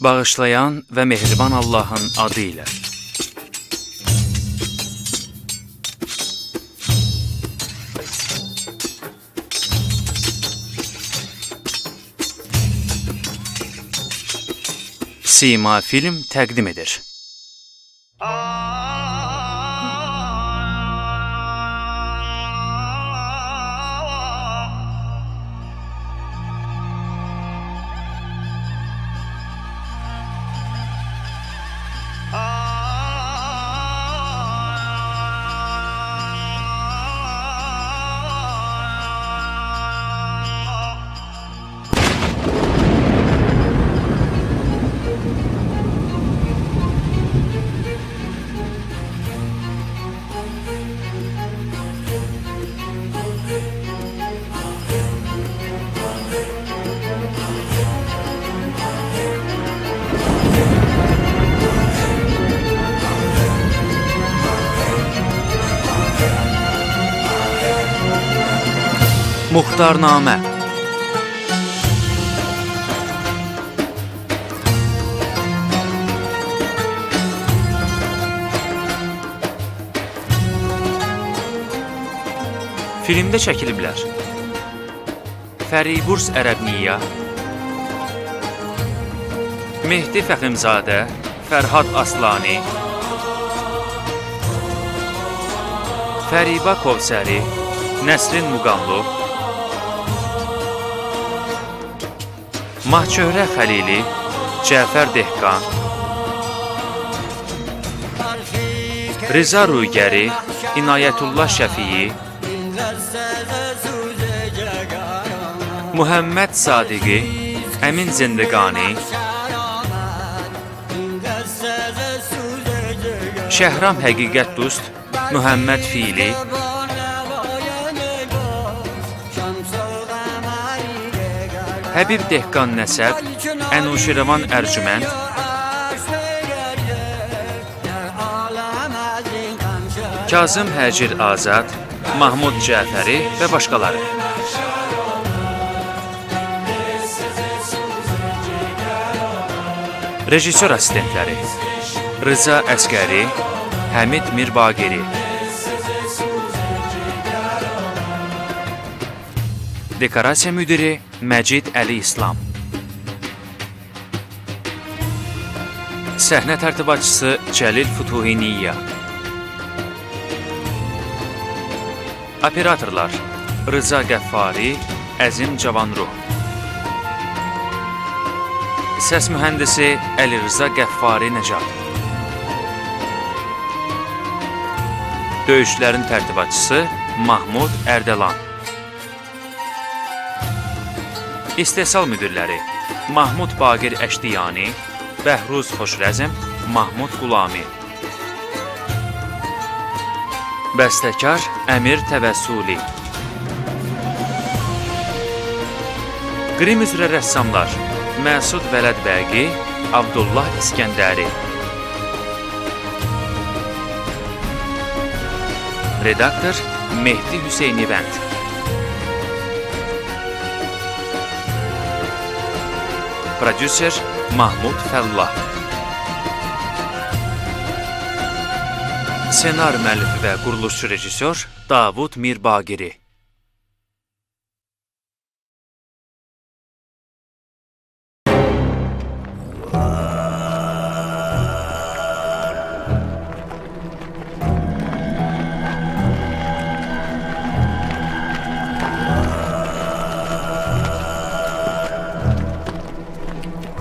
Bağışlayan və mehriban Allahın adı ilə. Sima Film təqdim edir. Muxtarnamə. Filmdə çəkiliblər. Fəriburs Ərəbniya, Mehdi Fəxrimzadə, Fərhad Aslani, Fəriba Kovsəri, Nəsrin Muqamlu, Mahçöhrə Xəlili, Cəfər Dehqan, Rıza Rüygəri, İnayətullah Şəfiyi, Muhammed Sadiqi, Əmin Zindiqani, Şəhram Həqiqət Dust, Muhammed Fili, Həbib Dehqan Nəsəb, Ənuşirvan Ərcümənd, Kazım Həcir Azad, Mahmud Cəfəri və başqaları. Rejissor assistentləri: Rıza Əsgəri, Həmid Mirbaqiri. Dekorasiya müdiri Məcid Əli İslam. Səhnə tərtibatçısı Cəlil Futuhiniyya. Operatorlar: Rıza Qəffari, Əzim Cavanruh. Səs mühəndisi Əli Rıza Qəffari Nəcat. Döyüşlərin tərtibatçısı Mahmud Ərdəlan. İstehsal müdirləri: Mahmud Baqir Əşdiyani, Bəhruz Xoşrəzm, Mahmud Qulami. Bəstəkar Əmir Təvəssuli. Qrim üzrə rəssamlar: Məsud Vələdbəqi, Abdullah İskəndəri. Redaktor Mehdi Hüseynivənd. Prodüser Mahmud Fəllah. Ssenari müəllifi və quruluşçu rejissor Davud Mirbaqiri.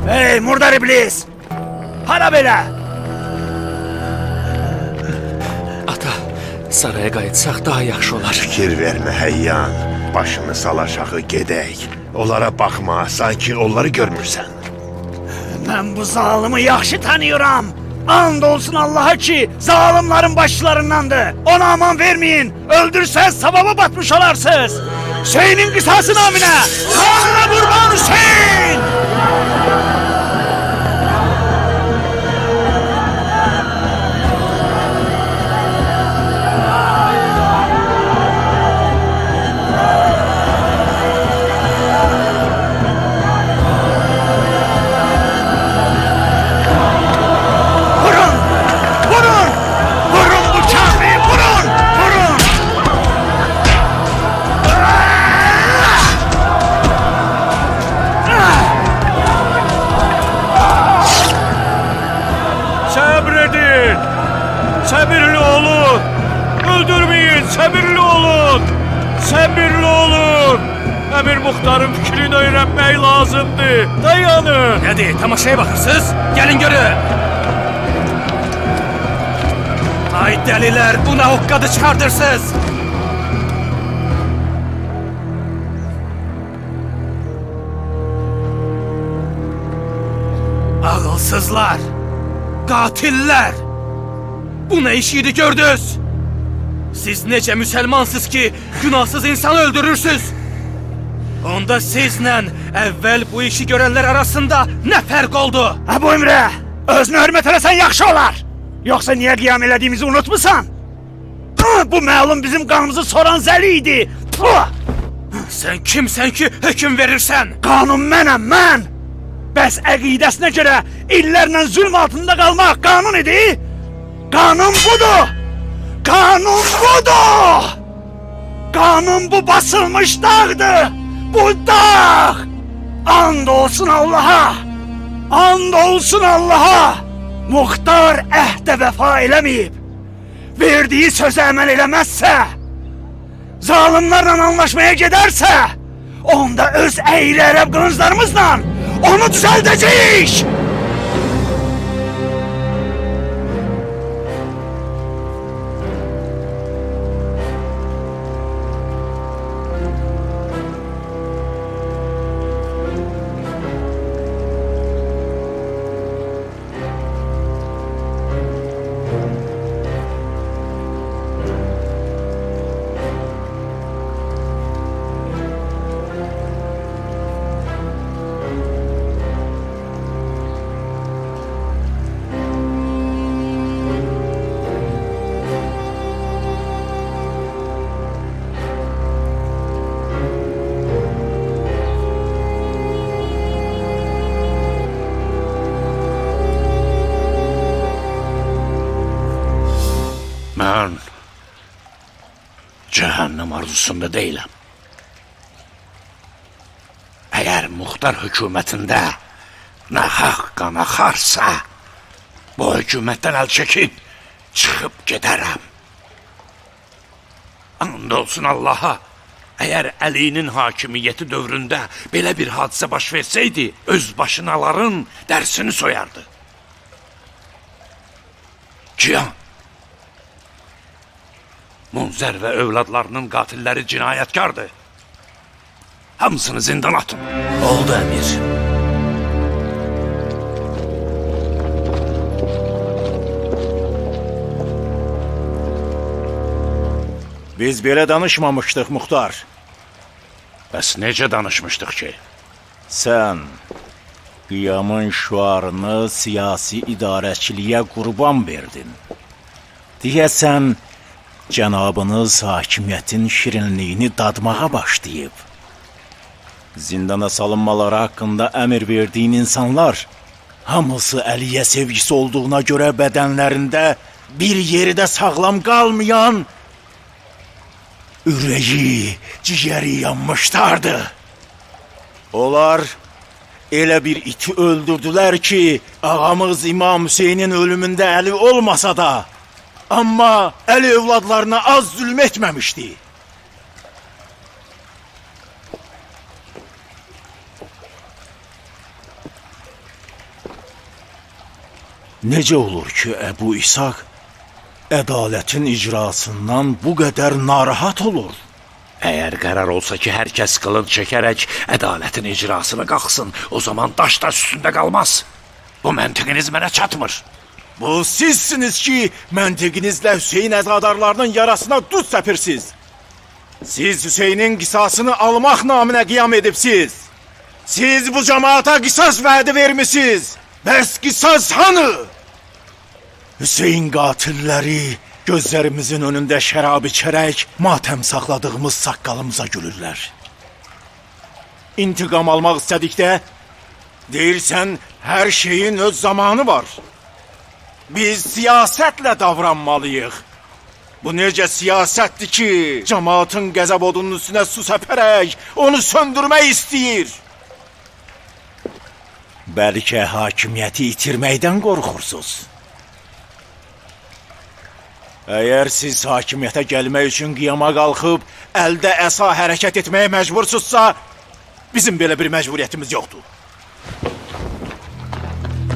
Hey murdar iblis! Hara belə? Ata, saraya qayıtsaq daha yaxşı olar. Fikir vermə həyyan. Başını sal aşağı gedək. Onlara baxma, sanki onları görmürsən. Mən bu zalımı yaxşı tanıyıram. And olsun Allah'a ki, zalimlerin başlarındandır. Ona aman vermeyin. Öldürsəz savaba batmış olarsınız. Hüseyin'in qisası namine. Kanına kurban Hüseyin! muhtarın fikrini öğrenmək lazımdır. Dayanın. Nədir, tamaşaya baxırsınız? Gəlin görün. Ay dəlilər, bu nə hoqqadı çıxardırsınız? Ağılsızlar, qatillər. Bu nə iş idi gördünüz? Siz necə müsəlmansınız ki, günahsız insan öldürürsünüz? Onda sizlə əvvəl bu işi görənlər arasında nə fərq oldu? Bu Emre, özünü hörmət eləsən yaxşı olar. Yoxsa niyə qiyam elədiyimizi unutmusan? Bu məlum bizim qanımızı soran zəli idi. Sən kimsən ki, hökm verirsən? Qanun mənəm, mən. Bəs əqidəsinə görə illərlə zülm altında qalmaq qanun idi? Qanun budur! Qanun budur! Qanun bu basılmış dağdır! Bu dağ! And olsun Allah'a! And olsun Allah'a! Muhtar əhdə vəfa eləməyib. Verdiyi sözə əməl eləməzsə, zalimlərlə anlaşmaya gedərsə, onda öz əyri ərəb qılınclarımızla onu düzəldəcəyik! Mən cəhənnəm arzusunda deyiləm. Əgər muxtar hökumətində nahaq qan axarsa, bu hökumətdən əl çəkib çıxıb gedərəm. And olsun Allaha, əgər Əlinin hakimiyyəti dövründə belə bir hadisə baş versəydi, öz başınaların dərsini soyardı. Cihan, Munzər və övladlarının qatilləri cinayətkardır. Hamısını zindan atın. Oldu əmir. Biz belə danışmamışdıq, muxtar. Bəs necə danışmışdıq ki? Sən qiyamın şüarını siyasi idarəçiliyə qurban verdin. Deyəsən, cənabınız hakimiyyətin şirinliyini dadmağa başlayıb. Zindana salınmaları haqqında əmr verdiyin insanlar, hamısı Əliyə sevgisi olduğuna görə bədənlərində bir yeridə sağlam qalmayan, ürəyi, cigəri yanmışlardı. Onlar elə bir iti öldürdülər ki, ağamız İmam Hüseynin ölümündə əli olmasa da, amma Əli övladlarına az zülm etməmişdi. Necə olur ki, Əbu İshaq ədalətin icrasından bu qədər narahat olur? Əgər qərar olsa ki, hər kəs qılınc çəkərək ədalətin icrasına qalxsın, o zaman daş da üstündə qalmaz. Bu məntiqiniz mənə çatmır. Bu sizsiniz ki, məntiqinizlə Hüseyin əzadarlarının yarasına duz səpirsiniz. Siz Hüseynin qisasını almaq naminə qiyam edibsiz. Siz bu cəmaata qisas vədi vermişsiniz. Bəs qisas hanı? Hüseyin qatilləri gözlərimizin önündə şərab içərək matəm saxladığımız saqqalımıza gülürlər. İntiqam almaq istədikdə, deyirsən, hər şeyin öz zamanı var. Biz siyasətlə davranmalıyıq. Bu necə siyasətdir ki, cəmaatın qəzəb odunun üstünə su səpərək onu söndürmək istəyir. Bəlkə hakimiyyəti itirməkdən qorxursuz. Əgər siz hakimiyyətə gəlmək üçün qiyama qalxıb, əldə əsa hərəkət etməyə məcbursunuzsa, Bizim belə bir məcburiyyətimiz yoxdur.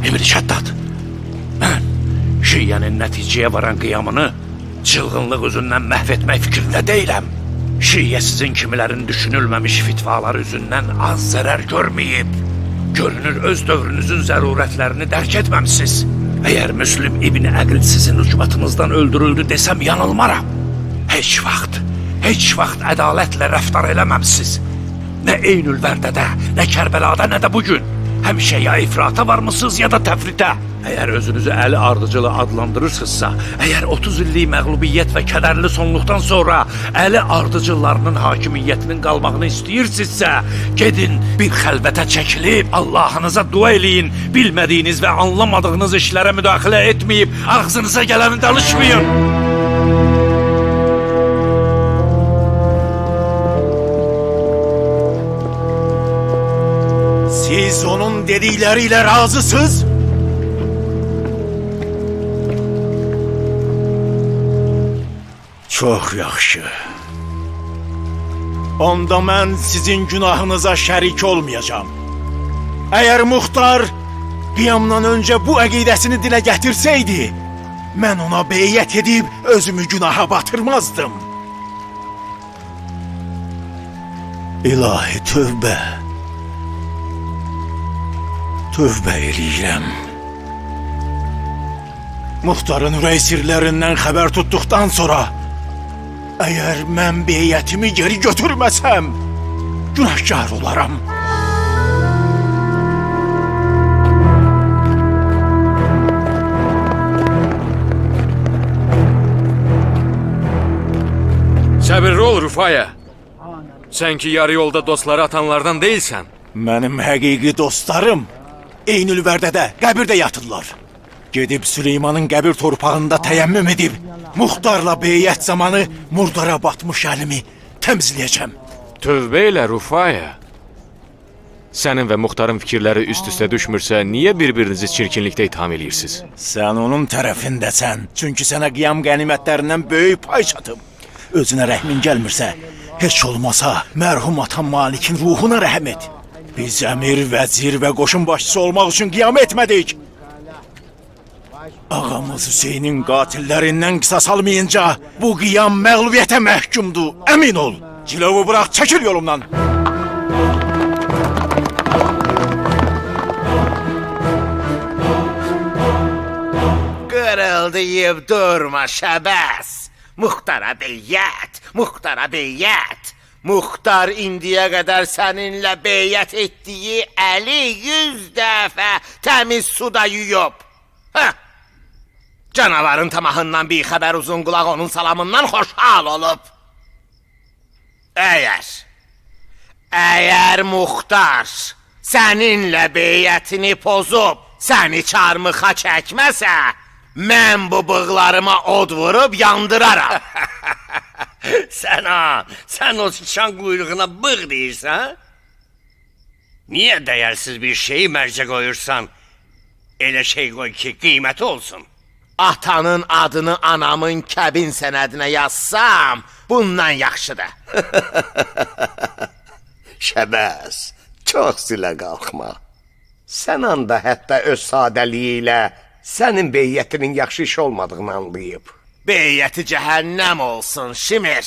Emir Şəddad, mən şiyyənin nəticəyə varan qiyamını çılğınlıq üzündən məhv etmək fikrində deyiləm. Şiyyə sizin kimilərin düşünülməmiş fitvalar üzündən az zərər görməyib. Görünür öz dövrünüzün zərurətlərini dərk etməmsiz. Əgər Müslüm İbn Əqil sizin hücumatınızdan öldürüldü desəm yanılmaram. Heç vaxt ədalətlə rəftar eləməmsiz. Nə Eynülvərdədə, nə Kərbəlada, nə də bugün. Həmişə ya ifrata varmısınız ya da təfritə. Əgər özünüzü əli ardıcılı adlandırırsınızsa, əgər 30 illik məğlubiyyət və kədərli sonluqdan sonra əli ardıcılarının hakimiyyətinin qalmağını istəyirsinizsə, gedin bir xəlvətə çəkilib Allahınıza dua eləyin, bilmədiyiniz və anlamadığınız işlərə müdaxilə etməyib, ağzınıza gələni danışmayın. Siz onun dedikləriyle razısınız? Çox yaxşı. Onda mən sizin günahınıza şərik olmayacağım. Əgər Muxtar qiyamdan öncə bu əqidəsini dilə gətirsəydi, mən ona beyyət edib özümü günaha batırmazdım. İlahi tövbə. Tövbə eləyirəm. Muxtarın ürək sirlərindən xəbər tutduqdan sonra, əgər mən beyyətimi geri götürməsəm, günahkar olaram. Səbirli ol Rüfaya. Sən ki yarı yolda dostları atanlardan deyilsən. Mənim həqiqi dostlarım Eynülvərdədə, qəbirdə yatırlar. Gedib Süleymanın qəbir torpağında təyəmmüm edib, Muxtarla beyyət zamanı murdara batmış əlimi təmizləyəcəm. Tövbə elə Rüfaya. Sənin və Muxtarın fikirləri üst-üstə düşmürsə, niyə bir-birinizi çirkinlikdə itham edirsiniz? Sən onun tərəfindəsən, çünki sənə qiyam qənimətlərindən böyük pay çatıb. Özünə rəhmin gəlmirsə, heç olmasa mərhum atan Malikin ruhuna rəhm et. Biz əmir, vəzir və qoşun başçısı olmaq üçün qiyam etmədik. Ağamız Hüseynin qatillərindən qisas almayınca bu qiyam məğlubiyyətə məhkumdur, əmin ol. Cilovu bırax, çəkil yolumdan. Qırıldıyıb durma Şəbəs. Muxtara beyyət, Muxtara beyyət. Muxtar indiyə qədər səninlə beyyət etdiyi əli 100 dəfə təmiz suda yuyub. Canavarın tamahından bir xəbər uzun qulaq onun salamından xoşhal olub. Əgər Muxtar səninlə beyyətini pozub, səni çarmıxa çəkməsə, mən bu bığlarıma od vurub yandıraram. Sən o sıçan quyruğuna bığ deyirsən? Niyə dəyərsiz bir şeyi mərcə qoyursan? Elə şey qoy ki, qiyməti olsun. Atanın adını anamın kəbin sənədinə yazsam, bundan yaxşıdır. Şəbəs, çox silə qalxma. Sən anda hətta öz sadəliyi ilə sənin beyyətinin yaxşı iş olmadığını anlayıb. Beyyəti cəhənnəm olsun, Şimir.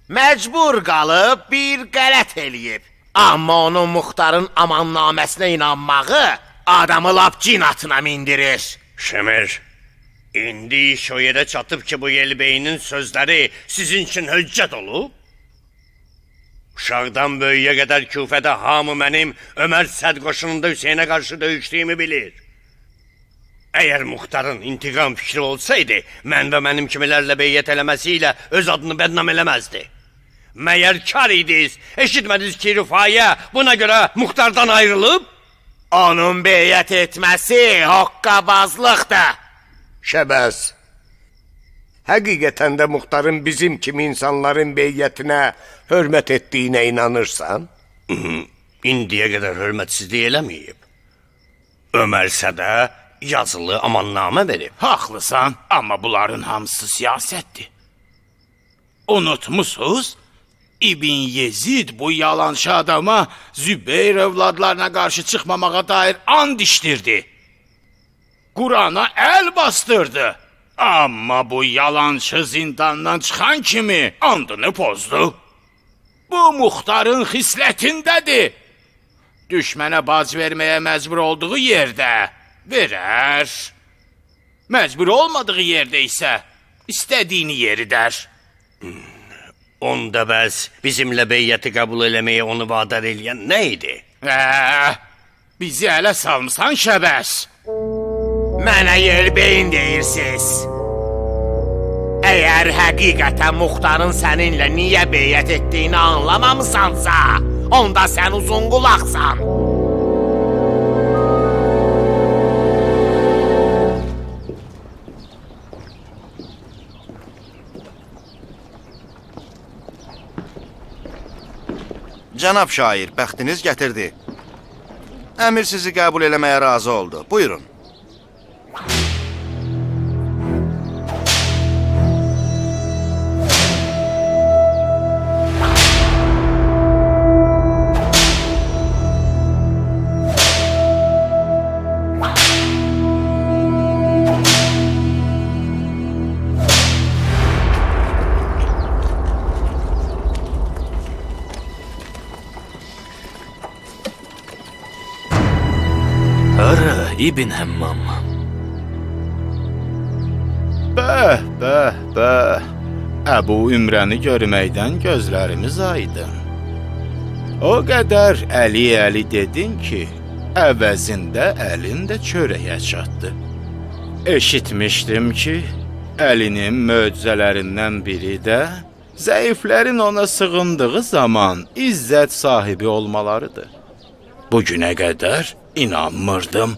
Məcbur qalıb bir qələt eləyib. Amma onun Muxtarın amannaməsinə inanmağı adamı lap cin atına mindirir. Şimir, indi iş o yerə çatıb ki, bu Yelbeyinin sözləri sizin üçün höccət olub. Uşaqdan böyüyə qədər Küfədə hamı mənim Ömər Səd qoşununda Hüseynə qarşı döyüşdüyümü bilir. Əgər Muxtarın intiqam fikri olsaydı, mən və mənim kimilərlə beyyət eləməsi ilə öz adını bədnam eləməzdi. Məyər kar idiniz, eşitmədiniz ki, Rüfaya buna görə Muxtardan ayrılıb? Onun beyyət etməsi hoqqabazlıqdır. Şəbəs, həqiqətən də Muxtarın bizim kimi insanların beyyətinə hörmət etdiyinə inanırsan? İndiyə qədər hörmətsizlik eləməyib. Ömər Sədə yazılı amannamə verib. Haqlısan, amma bunların hamısı siyasətdir. Unutmuşsunuz, İbn Yezid bu yalançı adama Zübeyir övladlarına qarşı çıxmamağa dair and içdirdi. Qurana el bastırdı. Amma bu yalançı zindandan çıxan kimi andını pozdu. Bu muxtarın xislətindədir. Düşmənə bac verməyə məcbur olduğu yerdə verər. Məcbur olmadığı yerdə isə istədiyini yeridər. Onda bəs bizimlə beyyəti qəbul eləməyə onu vadar eləyən nə idi? Bizi ələ salmısan şəbəs. Mənə yelbeyin deyirsiniz. Əgər həqiqətən muxtarın səninlə niyə beyyət etdiyini anlamamısansa, onda sən uzun qulaqsan. Cənab şair, bəxtiniz gətirdi. Əmir sizi qəbul eləməyə razı oldu. Buyurun. Hara İbn Həmmam. Bəh. Əbu Ümrəni görməkdən gözlərimiz aydın. O qədər əli dedin ki, əvəzində əlin də çörəyə çatdı. Eşitmişdim ki, əlinin möcüzələrindən biri də zəiflərin ona sığındığı zaman izzət sahibi olmalarıdır. Bugünə qədər inanmırdım.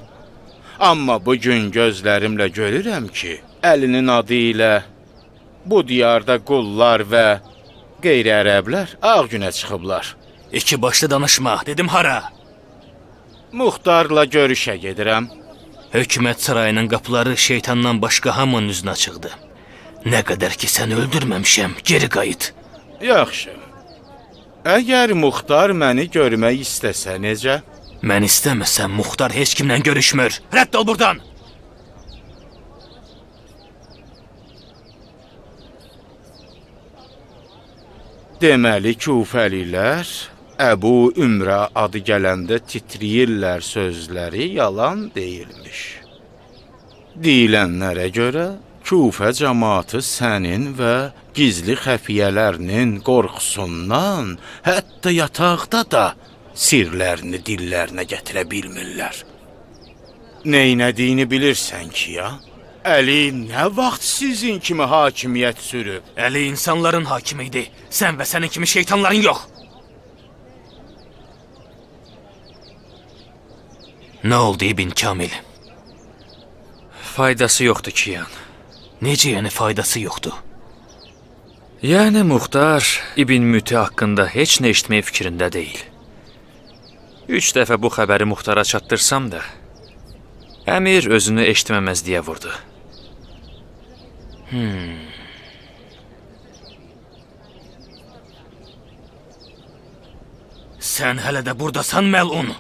Amma bugün gözlərimlə görürəm ki, əlinin adı ilə bu diyarda qullar və qeyri-ərəblər ağ günə çıxıblar. İki başlı danışma, dedim hara? Muxtarla görüşə gedirəm. Hökumət sarayının qapıları şeytandan başqa hamının üzünə çıxdı. Nə qədər ki sən öldürməmişəm, geri qayıt. Yaxşı. Əgər Muxtar məni görmək istəsə necə? Mən istəməsəm Muxtar heç kimlə görüşmür. Rədd ol buradan! Deməli Kufəlilər Əbu Ümrə adı gələndə titriyirlər sözləri yalan deyilmiş. Deyilənlərə görə Kufə cəmaatı sənin və gizli xəfiyyələrinin qorxusundan hətta yataqda da sirlərini dillərinə gətirə bilmirlər. Neynədiyini bilirsən ki, ya? Əli nə vaxt sizin kimi hakimiyyət sürüb? Əli insanların hakimi idi. Sən və sənin kimi şeytanların yox. Nə oldu İbn Kamil? Faydası yoxdur Kiyan. Necə yəni faydası yoxdur? Yəni Muxtar İbn Müti haqqında heç nə eşitmək fikrində deyil. 3 dəfə bu xəbəri Muxtara çatdırsam da, əmir özünü eşitməməzliyə vurdu. Sən hələ də buradasan məlun.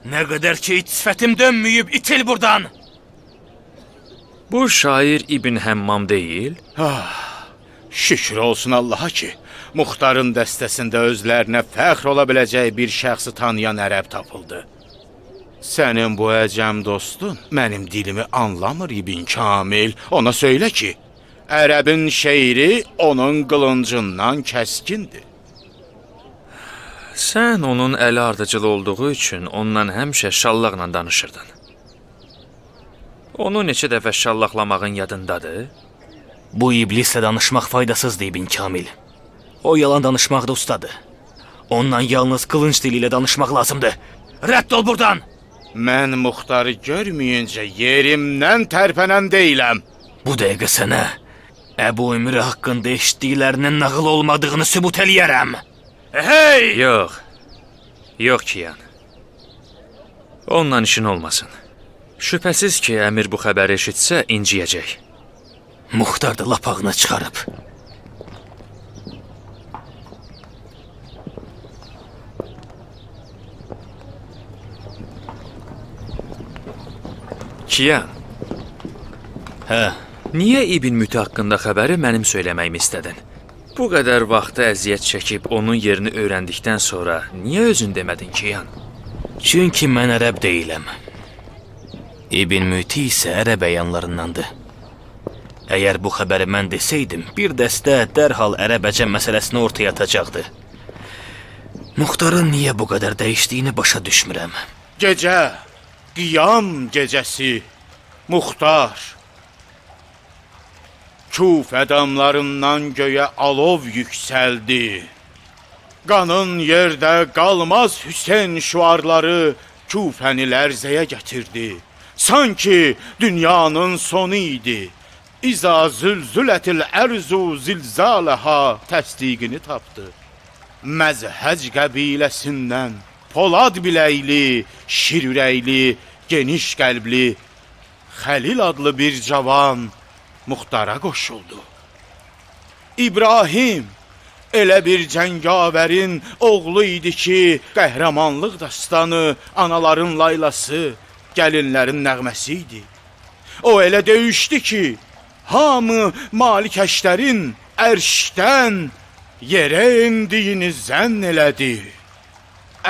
Nə qədər ki iç sifətim dönməyib, itil buradan. Bu şair İbn Həmmam deyil. Şükür olsun Allaha ki, Muxtarın dəstəsində özlərinə fəxr ola biləcək bir şəxsi tanıyan ərəb tapıldı. Sənin bu əcəm dostun mənim dilimi anlamır İbn Kamil. Ona söylə ki, ərəbin şeiri onun qılıncından kəskindir. Sən onun əli ardıcıl olduğu üçün ondan həmişə şallaqla danışırdın. Onu neçə dəfə şallaqlamağın yadındadır? Bu iblislə danışmaq faydasızdır İbn Kamil. O yalan danışmaqda ustadır. Ondan yalnız qılınc dili ilə danışmaq lazımdır. Rədd ol buradan! Mən Muxtarı görməyincə yerimdən tərpənən deyiləm. Bu dəqiqə sənə Əbu Ümrə haqqında eşitdiklərinin nağıl olmadığını sübut eləyərəm. Hey! Yox Kiyan. Onunla işin olmasın. Şübhəsiz ki, əmir bu xəbəri eşitsə inciyəcək. Muxtar da lapağını çıxarıb. Kiyan. Hə, Niyə İbn Mütə haqqında xəbəri mənim söyləməyimi istədin? Bu qədər vaxtı əziyyət çəkib onun yerini öyrəndikdən sonra niyə özün demədin Kiyan? çünki mən ərəb deyiləm. İbn Müti isə ərəb əyanlarındandır. Əgər bu xəbəri mən desəydim, bir dəstə dərhal ərəb-əcəm məsələsini ortaya atacaqdı. Muxtarın niyə bu qədər dəyişdiyini başa düşmürəm. Gecə, qiyam gecəsi, Muxtar. Kuf adamlarından göyə alov yüksəldi. Qanın yerdə qalmaz Hüseyn şüarları Kufəni lərzəyə gətirdi. Sanki dünyanın sonu idi. İza zülzülətil ərzu zilzalaha təsdiqini tapdı. Məzhəc qəbiləsindən Polad biləkli, şir ürəkli, geniş qəlbli Xəlil adlı bir cavan Muxtara qoşuldu. İbrahim elə bir cəngavərin oğlu idi ki, qəhrəmanlıq dastanı, anaların laylası, gəlinlərin nəğməsi idi. O elə döyüşdü ki, hamı Malikəşlərin ərşdən yerə endiyini zənn elədi.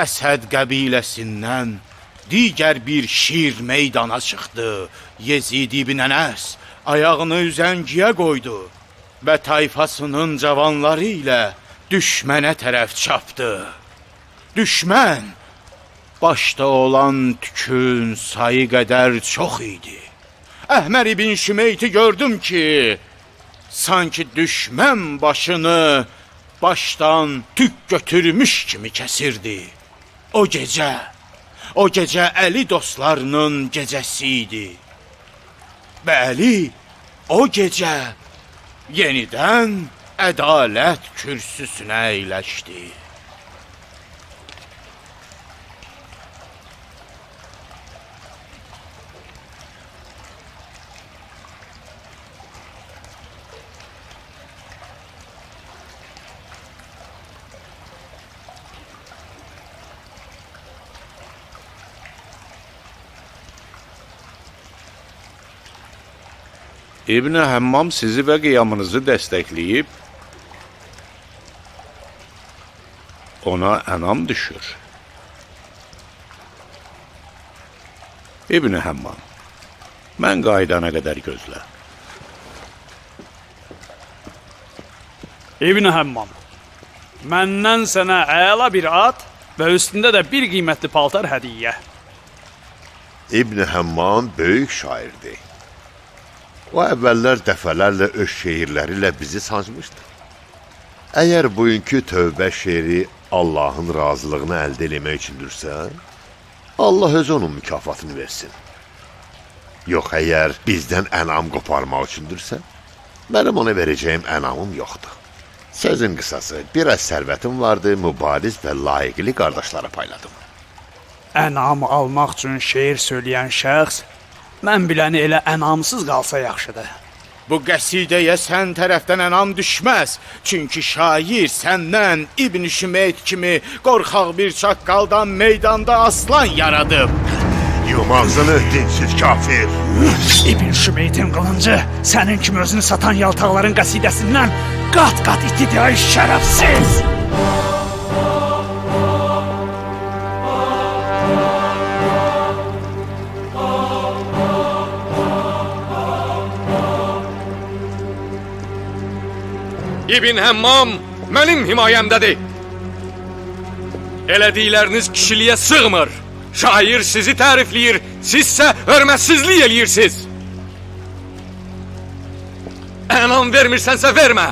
Əsəd qəbiləsindən digər bir şir meydana çıxdı. Yezid ibn Ənəs ayağını üzəngiyə qoydu və tayfasının cavanları ilə düşmənə tərəf çapdı. Düşmən başda olan tükün sayı qədər çox idi. Əhmər ibn Şümeyti gördüm ki, sanki düşmən başını başdan tük götürmüş kimi kəsirdi. O gecə Əli dostlarının gecəsi idi. Və Əli o gecə yenidən ədalət kürsüsünə əyləşdi. İbn Həmmam sizi və qiyamınızı dəstəkləyib, ona ənam düşür. İbn Həmmam, mən qaydana qədər gözlə. İbn Həmmam, məndən sənə əla bir at və üstündə də bir qiymətli paltar hədiyyə. İbn Həmmam böyük şairdir. O əvvəllər dəfələrlə öz şeirləri ilə bizi sancmışdı. Əgər bugünkü tövbə şeiri Allahın razılığını əldə eləmək üçündürsə, Allah öz onun mükafatını versin. Yox, əgər bizdən ənam qoparmaq üçündürsə, mənim ona verəcəyim ənamım yoxdur. Sözün qısası, biraz sərvətim vardı, mübariz və layiqli qardaşlara payladım. Ənam almaq üçün şeir söyləyən şəxs, mən biləni elə ənamsız qalsa yaxşıdır. Bu qəsidəyə sən tərəfdən ənam düşməz. Çünki şair səndən İbn Şümeyt kimi qorxaq bir çaqqaldan meydanda aslan yaradıb. Yum ağzını, dinsiz kafir! İbn Şümeytin qılıncı sənin kimi özünü satan yaltaqların qəsidəsindən qat-qat itidir, ay şərəfsiz! İbn Həmmam mənim himayəmdədir. Elədikləriniz kişiliyə sığmır. Şair sizi tərifləyir, sizsə hörmətsizlik eləyirsiniz. Ənam vermirsənsə vermə.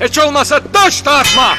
Heç olmasa daş da atma.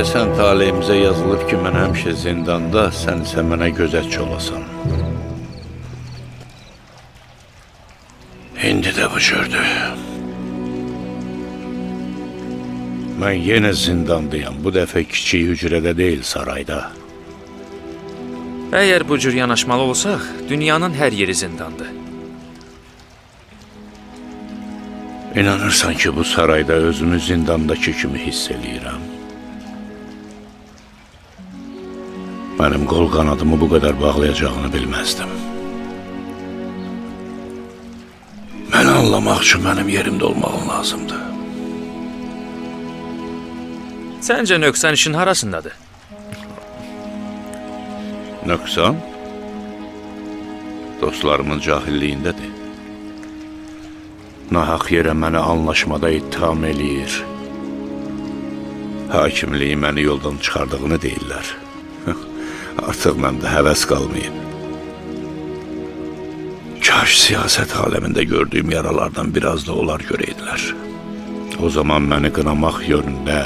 Deyəsən taleyimizə yazılıb ki, mən həmişə zindanda, sən isə mənə gözətçi olasan. İndi də bu cürdür. Mən yenə zindandayam. Bu dəfə kiçik hücrədə deyil, sarayda. Əgər bu cür yanaşmalı olsaq, dünyanın hər yeri zindandır. İnanırsan ki, bu sarayda özümü zindandakı kimi hiss eləyirəm. Mənim qol qanadımı bu qədər bağlayacağını bilməzdim. Məni anlamaq üçün mənim yerimdə olmağın lazımdır. Səncə nöqsan işin harasındadır? Nöqsan? Dostlarımın cahilliyindədir. Nahaq yerə məni anlaşmada ittiham eləyir. Hakimliyi məni yoldan çıxardığını deyirlər. Artıq məndə həvəs qalmayıb. Kaş siyasət aləmində gördüyüm yaralardan biraz da onlar görəydilər. O zaman məni qınamaq yönündə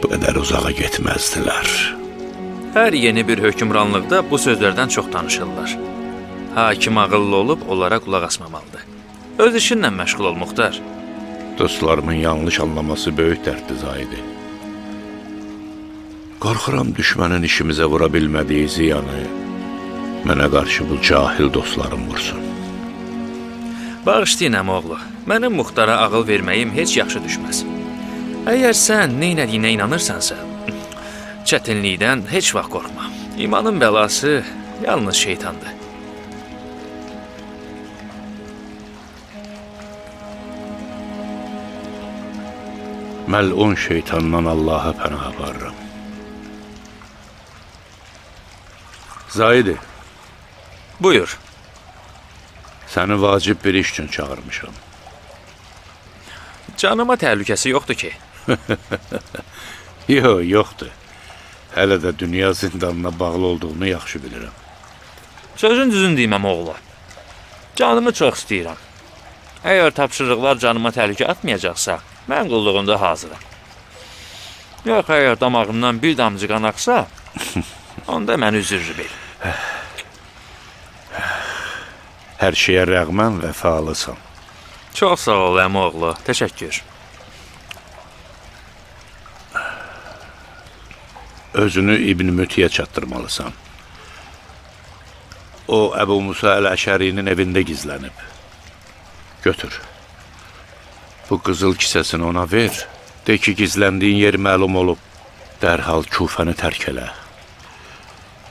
bu qədər uzağa getməzdilər. Hər yeni bir hökmranlıqda bu sözlərdən çox danışırlar. Hakim ağıllı olub onlara qulaq asmamalıdır. Öz işinlə məşğul ol, Muxtar. Dostlarımın yanlış anlaması böyük dərddir, Zahidi. Qorxuram düşmənin işimizə vura bilmədiyi ziyanı mənə qarşı bu cahil dostlarım vursun. Bağışlayın əmoğlu, mənim Muxtara ağıl verməyim heç yaxşı düşməz. Əgər sən neynədiyinə inanırsansa, çətinlikdən heç vaxt qorxma. İmanın bəlası yalnız şeytandır. Məlun şeytandan Allaha pənah aparıram. Zahidi, Buyur. səni vacib bir iş üçün çağırmışam. Canıma təhlükəsi yoxdur ki. Yoxdur. Hələ də dünya zindanına bağlı olduğunu yaxşı bilirəm. Sözün düzün deyim əmoğlu. Canımı çox istəyirəm. Əgər tapşırıqlar canıma təhlükə atmayacaqsa, mən qulluğunda hazıram. Yox, əgər damağımdan bir damcı qan axsa, onda məni üzürlü bil. Hər şeyə rəğmən vəfalısan. Çox sağ ol əmoğlu, təşəkkür. Özünü İbn Mütiyə çatdırmalısan. O, Əbu Musa Əl-Əşərinin evində gizlənib. Götür. Bu qızıl kisəsini ona ver. De ki, gizləndiyin yer məlum olub. Dərhal Kufəni tərk elə.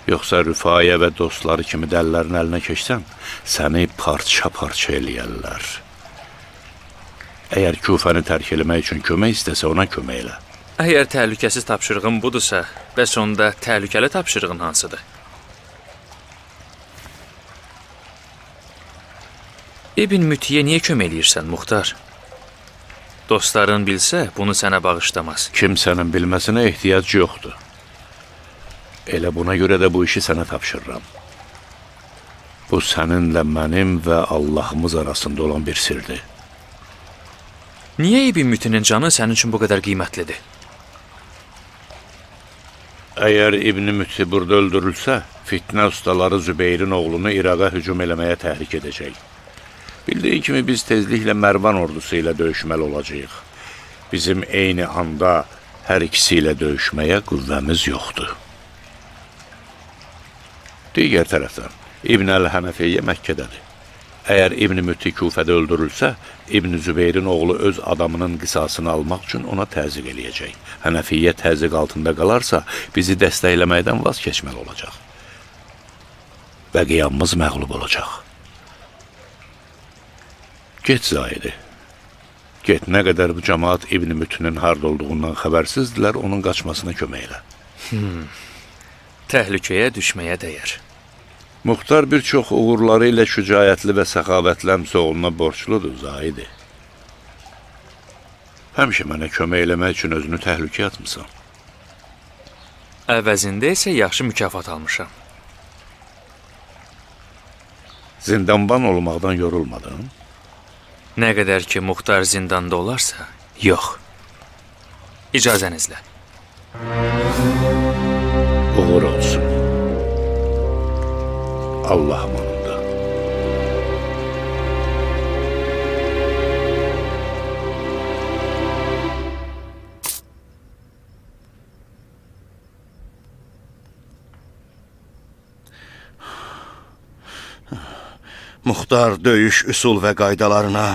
Yoxsa Rüfaiyə və dostları kimi dəllərin əlinə keçsən, səni parça-parça eləyərlər. Əgər Kufəni tərk eləmək üçün kömək istəsə, ona kömək elə. Əgər təhlükəsiz tapşırığın budursa, bəs onda təhlükəli tapşırığın hansıdır? İbn Mütiyə niyə kömək eləyirsən, Muxtar? Dostların bilsə, bunu sənə bağışlamaz. Kimsənin bilməsinə ehtiyac yoxdur. Elə buna görə də bu işi sənə tapşırıram. Bu səninlə mənim və Allahımız arasında olan bir sirdir. Niyə İbn Mütinin canı sənin üçün bu qədər qiymətlidir? Əgər İbn Müti burada öldürülsə, fitnə ustaları Zübeyrin oğlunu İraqa hücum eləməyə təhrik edəcək. Bildiyin kimi biz tezliklə Mərvan ordusu ilə döyüşməli olacağıq. Bizim eyni anda hər ikisi ilə döyüşməyə qüvvəmiz yoxdur. Digər tərəfdən, İbn Əl-Hənəfiyyə Məkkədədir. Əgər İbn Müti Kufədə öldürülsə, İbn Zübeyrin oğlu öz adamının qisasını almaq üçün ona təzyiq eləyəcək. Hənəfiyyə təzyiq altında qalarsa, bizi dəstəkləməkdən vaz keçməli olacaq. Və qiyamımız məğlub olacaq. Get Zahidi. Get, nə qədər bu cəmaat İbn Mütinin harda olduğundan xəbərsizdirlər, onun qaçmasına kömək elə. Təhlükəyə düşməyə dəyər. Muxtar bir çox uğurları ilə şücaətli və səxavətli əmsoğluna borçludur, Zahidi. Həmişə mənə kömək eləmək üçün özünü təhlükəyə atmısan. Əvəzində isə yaxşı mükafat almışam. Zindanban olmaqdan yorulmadın? Nə qədər ki, Muxtar zindanda olarsa, yox. İcazənizlə. Uğur olsun. Allah'ım onunla. Muxtar döyüş üsul və qaydalarına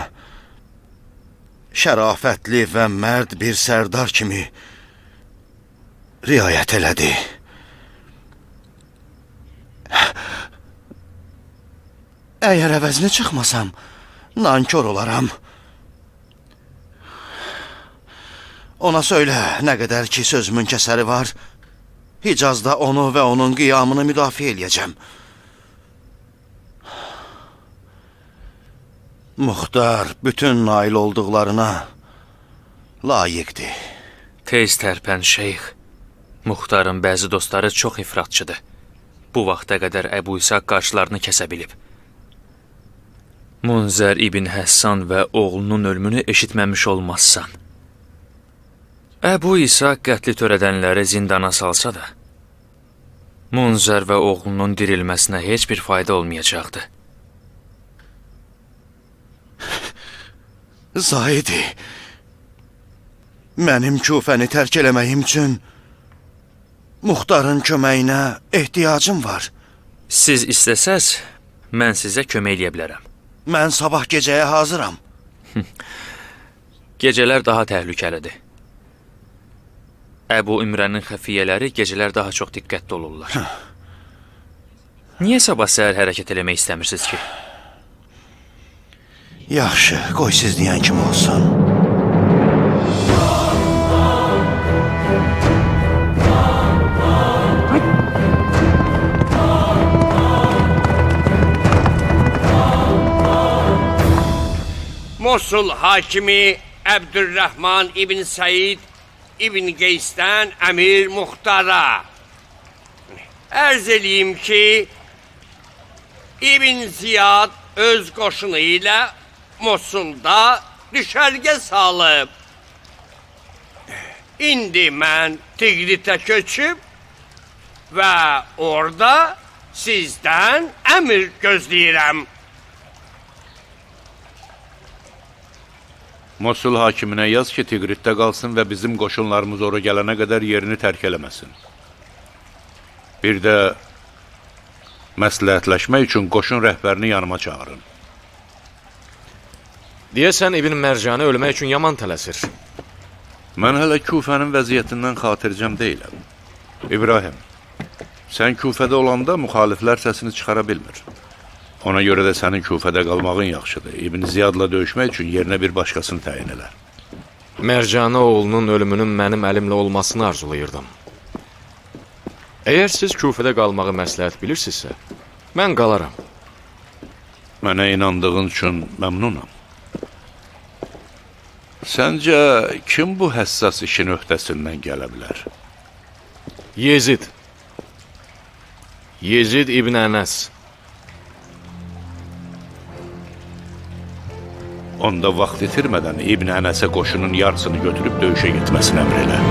şərafətli və mərd bir sərdar kimi riayət elədi. Əgər əvəzini çıxmasam, nankor olaram. Ona söylə, nə qədər ki sözümün kəsəri var, Hicazda onu və onun qiyamını müdafiə eləyəcəm. Muxtar bütün nail olduqlarına layiqdir. Tez tərpən şeyx. Muxtarın bəzi dostları çox ifratçıdır. Bu vaxta qədər Əbu İsaq qarşılarını kəsə bilib. Munzər İbn Həssan və oğlunun ölümünü eşitməmiş olmazsan. Əbu İsaq qətli törədənləri zindana salsa da, Munzər və oğlunun dirilməsinə heç bir fayda olmayacaqdı. Zahidi, mənim Küfəni tərk eləməyim üçün Muxtarın köməyinə ehtiyacım var. Siz istəsəz, mən sizə kömək eləyə bilərəm. Mən sabah gecəyə hazıram. Gecələr daha təhlükəlidir. Əbu İmrənin xəfiyyələri gecələr daha çox diqqətli olurlar. Niyə sabah səhər hərəkət eləmək istəmirsiniz ki? Yaxşı, qoy siz deyən kimi olsun. Mosul hakimi Əbdülrəhman İbn Səid İbn Qeysdən Əmir Muxtara. Ərz eləyim ki, İbn Ziyad öz qoşunu ilə Mosulda düşərgə salıb. İndi mən Tigritə köçüb və orada sizdən əmr gözləyirəm. Mosul hakiminə yaz ki, Tigritdə qalsın və bizim qoşunlarımız ora gələnə qədər yerini tərk eləməsin. Bir də məsləhətləşmək üçün qoşun rəhbərini yanıma çağırın. Deyəsən, İbn Mərcanı ölmək üçün yaman tələsir. Mən hələ Küfənin vəziyyətindən xatircəm deyiləm. İbrahim, sən Küfədə olanda müxaliflər səsini çıxara bilmir. Ona görə də sənin Küfədə qalmağın yaxşıdır. İbn Ziyadla döyüşmək üçün yerinə bir başqasını təyin elər. Mərcanı oğlunun ölümünün mənim əlimlə olmasını arzulayırdım. Əgər siz Küfədə qalmağı məsləhət bilirsinizsə, mən qalaram. Mənə inandığın üçün məmnunam. Səncə, kim bu həssas işin öhdəsindən gələ bilər? Yezid. Yezid İbn Ənəs. Onda vaxt itirmədən İbn Ənəsə qoşunun yarısını götürüb döyüşə getməsini əmr elə.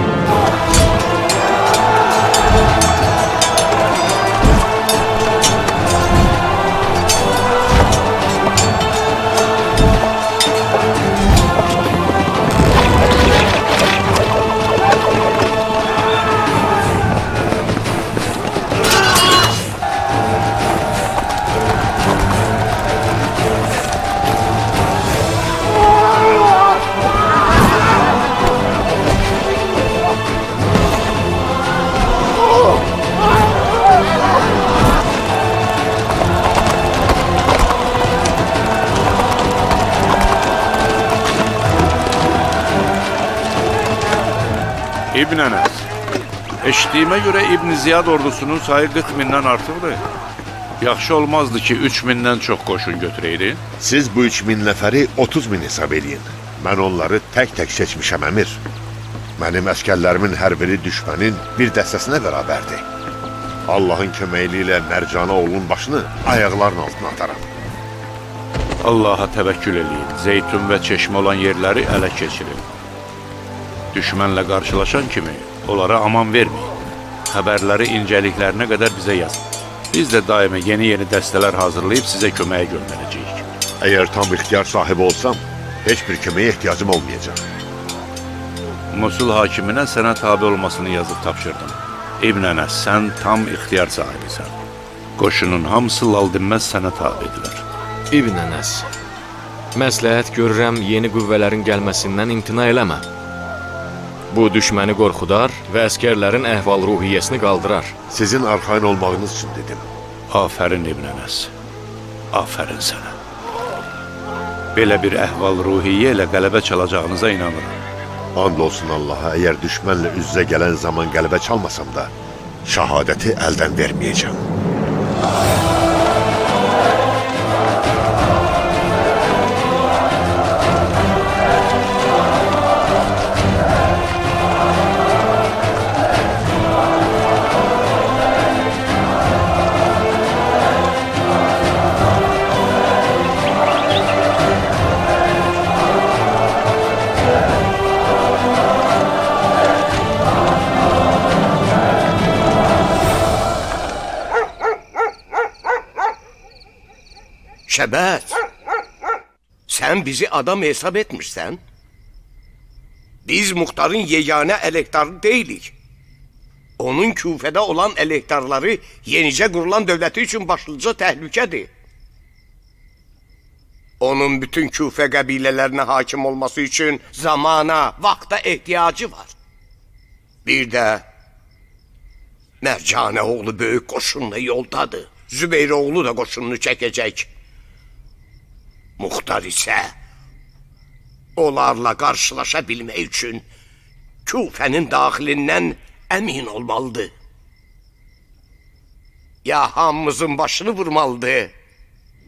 İbn Ənəs, eşitdiyimə görə İbn Ziyad ordusunun sayı 40 mindən artıqdır. Yaxşı olmazdı ki, 3 mindən çox qoşun götürəydi. Siz bu 3000 nəfəri 30 min hesab eləyin. Mən onları tək-tək seçmişəm əmir. Mənim əskərlərimin hər biri düşmənin bir dəstəsinə bərabərdir. Allahın köməkliyi ilə Mərcana oğlunun başını ayaqlarının altına ataram. Allaha təvəkkül eləyin, zeytun və çeşmə olan yerləri ələ keçirin. Düşmənlə qarşılaşan kimi Onlara aman verməyin. Xəbərləri incəliklərinə qədər bizə yazın. Biz də daima yeni dəstələr hazırlayıb sizə köməyə göndərəcəyik. Əgər tam ixtiyar sahibi olsam, heç bir köməyə ehtiyacım olmayacaq. Musul hakiminə sənə tabi olmasını yazıb tapşırdım. İbn Ənəs, sən tam ixtiyar sahibisən. Qoşunun hamısı lal dinməz sənə tabidirlər. İbn Ənəs, məsləhət görürəm yeni qüvvələrin gəlməsindən imtina eləmə. Bu düşməni qorxudar və əskərlərin əhval-ruhiyyəsini qaldırar. Sizin arxayın olmağınız üçün dedim. Afərin İbn Ənəs, afərin sənə. Belə bir əhval-ruhiyyə ilə qələbə çalacağınıza inanıram. And olsun Allaha, əgər düşmənlə üz-üzə gələn zaman qələbə çalmasam da, şəhadəti əldən verməyəcəm. Şəbəz, sən bizi adam hesab etmirsən? Biz muxtarın yeganə elektarı deyilik. Onun Küfədə olan elektarları yenicə qurulan dövləti üçün başlıca təhlükədir. Onun bütün Küfə qəbilələrinə hakim olması üçün zamana, vaxta ehtiyacı var. Bir də Mərcanə oğlu böyük qoşunla yoldadır. Zübeyir oğlu da qoşununu çəkəcək. Muxtar isə onlarla qarşılaşa bilmək üçün Küfənin daxilindən əmin olmalıdır. Ya hamımızın başını vurmalıdır.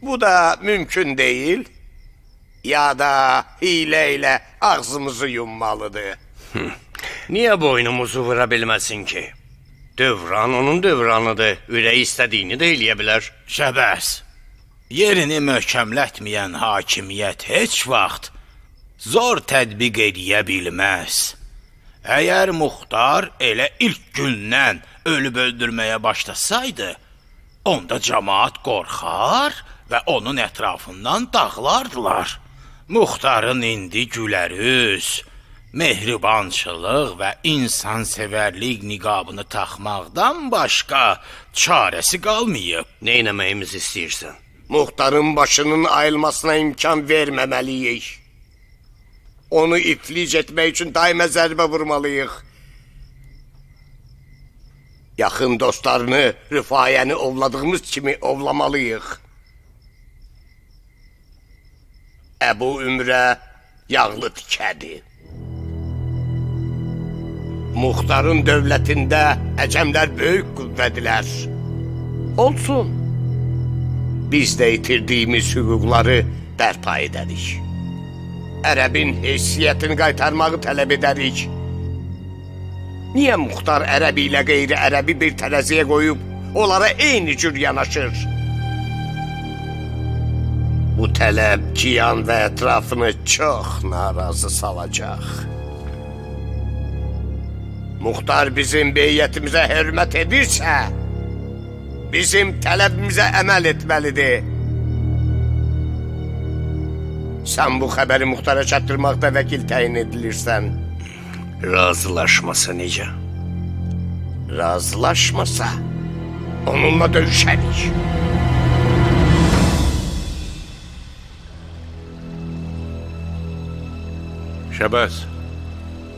Bu da mümkün deyil. Ya da hilə ilə ağzımızı yummalıdır. Niyə boynumuzu vura bilməsin ki? Dövran onun dövranıdır. Ürəyi istədiyini də eləyə bilər. Şəbəz, yerini möhkəmlətməyən hakimiyyət heç vaxt zor tədbiq ediyə bilməz. Əgər muxtar elə ilk gündən ölüb öldürməyə başlasaydı, onda cəmaat qorxar və onun ətrafından dağlardılar. Muxtarın indi gülərüz, mehribançılıq və insansevərlik niqabını taxmaqdan başqa çarəsi qalmayıb. Nə eləməyimizi istəyirsən? Muxtarın başının ayılmasına imkan verməməliyik. Onu iflic etmək üçün daimə zərbə vurmalıyıq. Yaxın dostlarını, Rifayəni ovladığımız kimi ovlamalıyıq. Əbu Ümrə yağlı tikədir. Muxtarın dövlətində əcəmlər böyük qüvvədilər. Olsun. Biz də itirdiyimiz hüquqları bərpa edərik. Ərəbin heysiyyətini qaytarmağı tələb edərik. Niyə muxtar ərəbi ilə qeyri-ərəbi bir tərəziyə qoyub, onlara eyni cür yanaşır? Bu tələb Cihan və ətrafını çox narazı salacaq. Muxtar bizim beyyətimizə hörmət edirsə, bizim tələbimizə əməl etməlidir. Sən bu xəbəri muxtara çatdırmaqda vəkil təyin edilirsən. Razılaşmasa necə? Razılaşmasa, onunla döyüşərik. Şəbəz,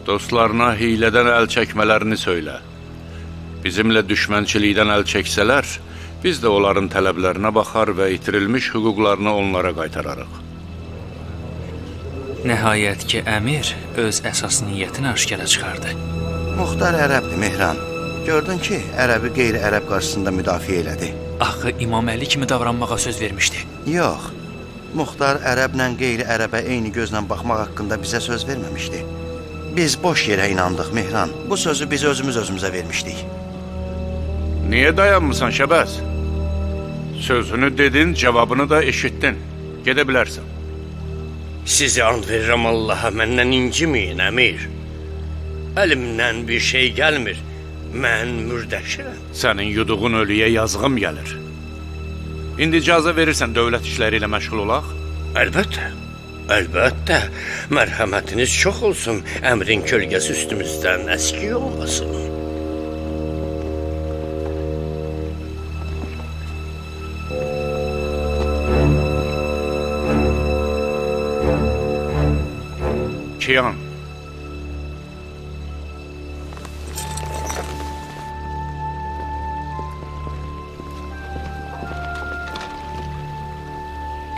dostlarına hilədən əl çəkmələrini söylə. Bizimlə düşmənçilikdən əl çəksələr, biz də onların tələblərinə baxar və itirilmiş hüquqlarını onlara qaytararıq. Nəhayət ki, əmir öz əsas niyyətini aşkara çıxardı. Muxtar ərəbdir, Mehran. Gördün ki, ərəbi qeyri-ərəb qarşısında müdafiə elədi. Axı İmam Əli kimi davranmağa söz vermişdi. Yox, Muxtar ərəblə qeyri-ərəbə eyni gözlə baxmaq haqqında bizə söz verməmişdi. Biz boş yerə inandıq, Mehran. Bu sözü biz özümüzə vermişdik. Niyə dayanmısan, Şəbəz? Sözünü dedin, cavabını da eşitdin. Gedə bilərsən. Sizi and verirəm Allaha, məndən inciməyin, əmir. Əlimdən bir şey gəlmir. Mən mürdəşirəm. Sənin yuduğun ölüyə yazığım gəlir. İndi icazə verirsən dövlət işləri ilə məşğul olaq? Əlbəttə. Əlbəttə. Mərhəmətiniz çox olsun. Əmrin kölgəsi üstümüzdən əski olmasın. Kiyan.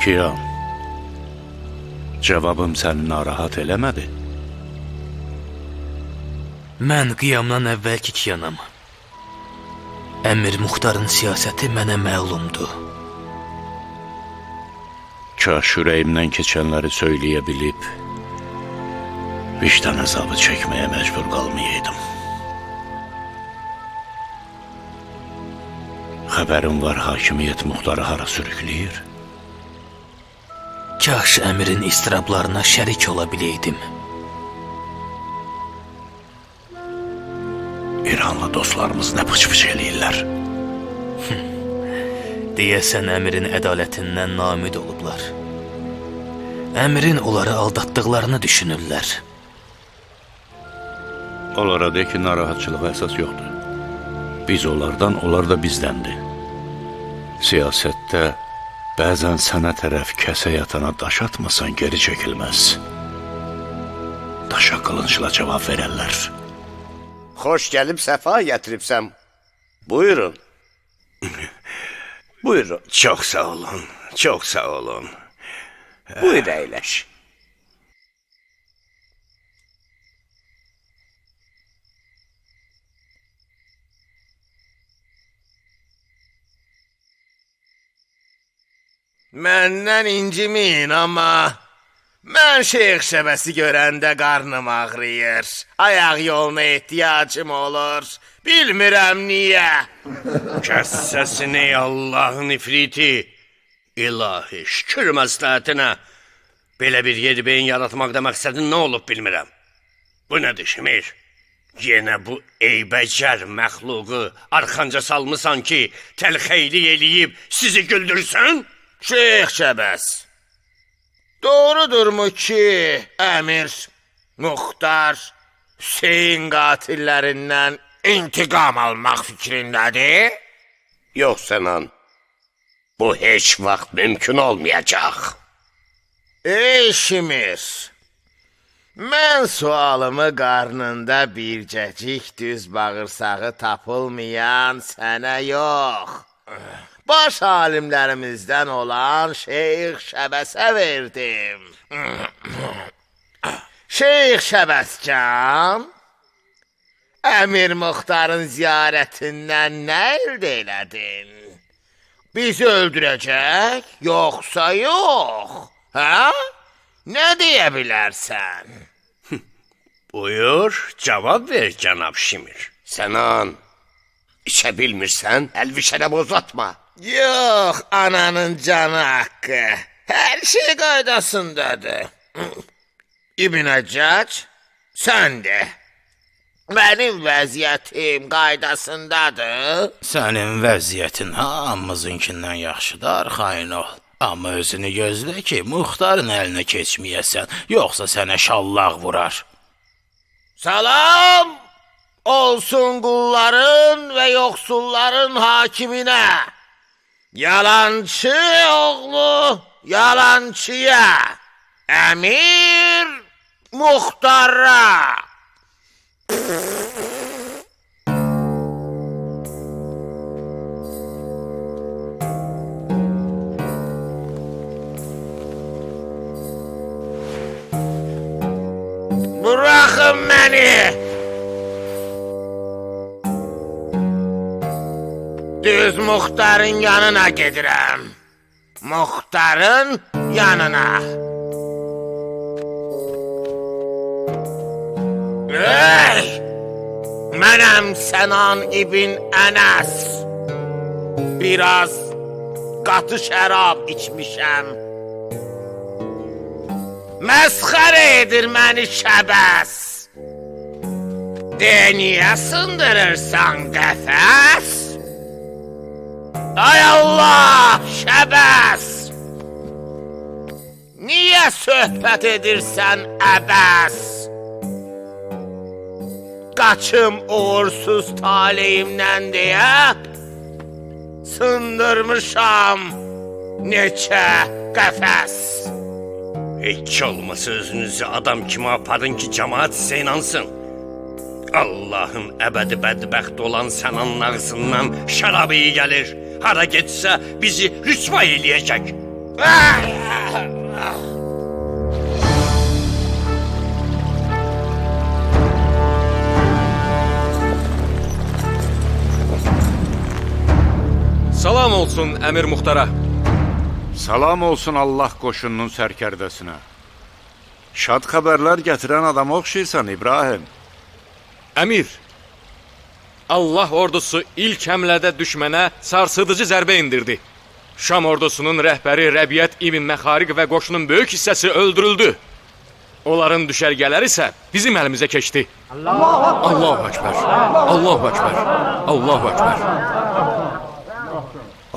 Kiyan. Cavabım səni narahat eləmədi. Mən qiyamdan əvvəlki Kiyanam. Əmir Muxtarın siyasəti mənə məlumdur. Kaş ürəyimdən keçənləri söyləyə bilib, vicdan əzabı çəkməyə məcbur qalmayaydım. Xəbərim var, hakimiyyət Muxtarı hara sürükləyir? Kaş əmirin istirablarına şərik ola biləydim. İranlı dostlarımız nə pıç-pıç eləyirlər? Deyəsən əmirin ədalətindən namid olublar. Əmirin onları aldatdıqlarını düşünürlər. Onlara de ki, narahatçılığa əsas yoxdur. Biz onlardan, onlar da bizdəndir. Siyasətdə bəzən sənə tərəf kəsə yatana daş atmasan geri çəkilməz. Daşa qılıncla cavab verərlər. Xoş gəlib səfa gətiribsəm. Buyurun. Buyurun. Çox sağ olun. Çox sağ olun. Buyur əyləş. Məndən incimin, amma mən Şeyx Şəbəsi görəndə qarnım ağrıyır. Ayaq yoluna ehtiyacım olur. Bilmirəm niyə. Kəs səsini, Allahın ifriti. İlahi, şükür məsləhətinə. Belə bir yeri beyin yaratmaqda məqsədin nə olub bilmirəm. Bu nədir Şimir? Yenə bu eybəcər məxluqu arxanca salmısan ki, təlxeyli eləyib sizi güldürsün? Şeyx Şəbəs, doğrudurmu ki, Əmir, Muxtar, Hüseyin qatillərindən intiqam almaq fikrindədir? Yox sənan, bu heç vaxt mümkün olmayacaq. Ey Şimir, mən sualımı qarnında bircəcik düz bağırsağı tapılmayan sənə yox, baş alimlərimizdən olan Şeyx Şəbəsə verdim. Şeyx Şəbəscan, Əmir Muxtarın ziyarətindən nə əldə elədin? Bizi öldürəcək, yoxsa yox? Hə? Nə deyə bilərsən? Buyur, cavab ver, cənab Şimir. Sənan, içə bilmirsən, əlvişənə bozatma. Yox, ananın canı haqqı. Hər şey qaydasındadır. İbn Həccac, sən de. Mənim vəziyyətim qaydasındadır. Sənin vəziyyətin hamımızınkindən yaxşıdır, xain ol. Amma özünü gözlə ki, Muxtarın əlinə keçməyəsən, yoxsa sənə şallaq vurar. Salam olsun qulların və yoxsulların hakiminə. Yalançı oğlu yalançıya. Əmir Muxtara. Bırakın beni. Düz Muxtarın yanına gedirəm. Muxtarın yanına. Ey! Mənəm Sənan İbn Ənəs. Biraz qatı şərab içmişəm. Məsxərə edir məni Şəbəs. Niyə sındırırsan qəfəs? Ay Allah, şəbəs! Niyə söhbət edirsən əbəs? Qaçım uğursuz taleyimdən deyə sındırmışam neçə qəfəs. Heç olmasa özünüzü adam kimi aparın ki, cəmaat sizə inansın. Allahın əbədi bədbəxt olan sənin ağzından şərab iyi gəlir. Hara getsə bizi rüsva eləyəcək. Salam olsun Əmir Muxtara. Salam olsun Allah qoşununun sərkərdəsinə. Şad xəbərlər gətirən adama oxşayırsan İbrahim. Əmir, Allah ordusu ilk həmlədə düşmənə sarsıdıcı zərbə indirdi. Şam ordusunun rəhbəri Rəbiyyət İbn Məxariq və qoşunun böyük hissəsi öldürüldü. Onların düşərgələri isə bizim əlimizə keçdi. Allahu Əkbər, Allahu Əkbər, Allahu Əkbər.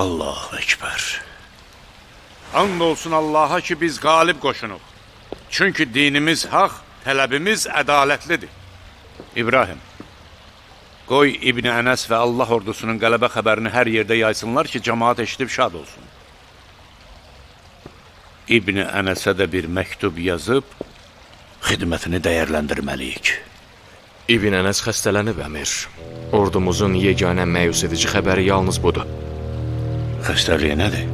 Allahu Əkbər. And olsun Allaha ki biz qalib qoşunuq. Çünki dinimiz haq, tələbimiz ədalətlidir. İbrahim, qoy İbn Ənəs və Allah ordusunun qələbə xəbərini hər yerdə yaysınlar ki, cəmaat eşidib şad olsun. İbn Ənəsə də bir məktub yazıb, xidmətini dəyərləndirməliyik. İbn Ənəs xəstələnib Əmir. Ordumuzun yeganə məyus edici xəbəri yalnız budur. Xəstəliyi nədir?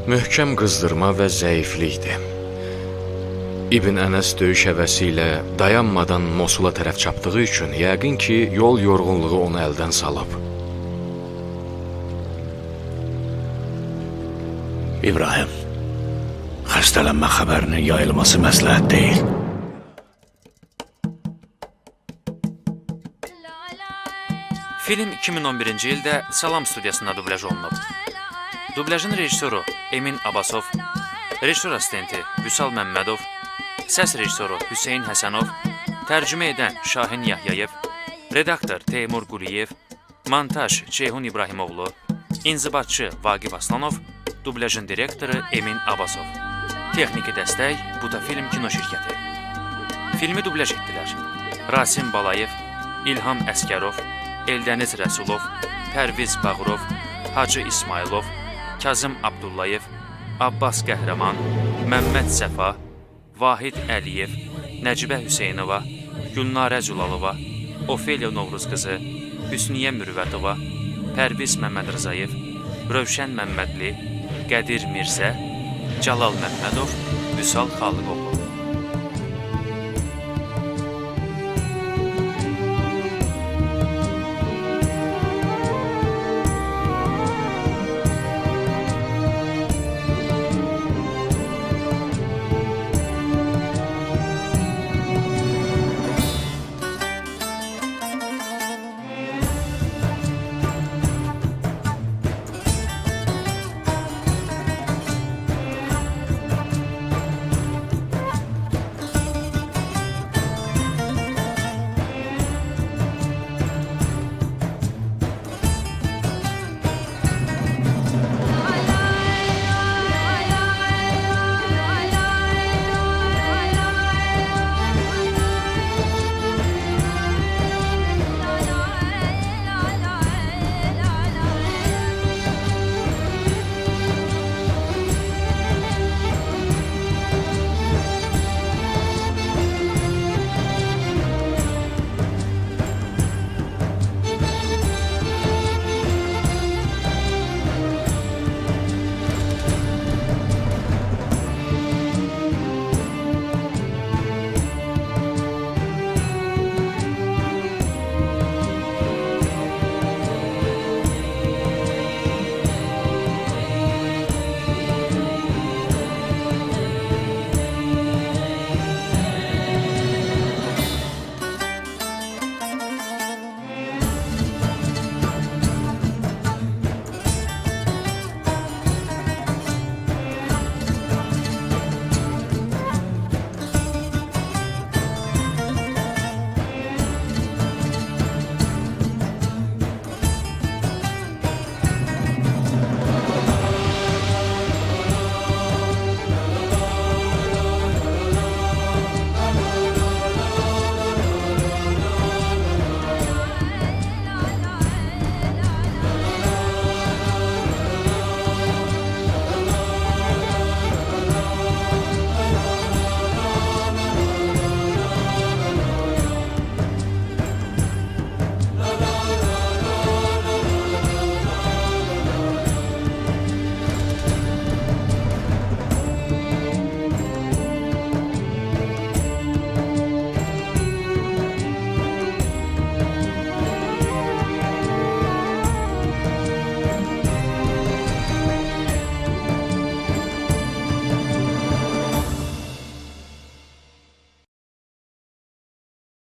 Möhkəm qızdırma və zəiflikdir. İbn Ənəs döyüş həvəsi ilə dayanmadan Mosula tərəf çapdığı üçün yəqin ki, yol yorğunluğu onu əldən salıb. İbrahim, xəstələnmə xəbərinin yayılması məsləhət deyil. Film 2011-ci ildə Salam studiyasında dubləj olunub. Dubləjin rejissoru Emin Abbasov, rejissor assistenti Vüsal Məmmədov, səs rejissoru Hüseyn Həsənov, tərcümə edən Şahin Yahyayev, redaktor Teymur Quliyev, montaj Ceyhun İbrahimoğlu, inzibatçı Vaqif Aslanov, dubləjin direktoru Emin Abbasov. Texniki dəstək Butafilm kino şirkəti. Filmi dubləj etdilər Rasim Balayev, İlham Əskərov, Eldəniz Rəsulov, Pərviz Bağırov, Hacı İsmailov, Kazım Abdullayev, Abbas Qəhrəman, Məmməd Səfa, Vahid Əliyev, Nəcibə Hüseynova, Gülnarə Cülalova, Ofeliya Novruz qızı, Hüsniyə Mürvətova, Pərviz Məmməd Rızayev, Rövşən Məmmədli, Qədir Mirzə, Cəlal Məmmədov, Vüsal Xalıqoğlu.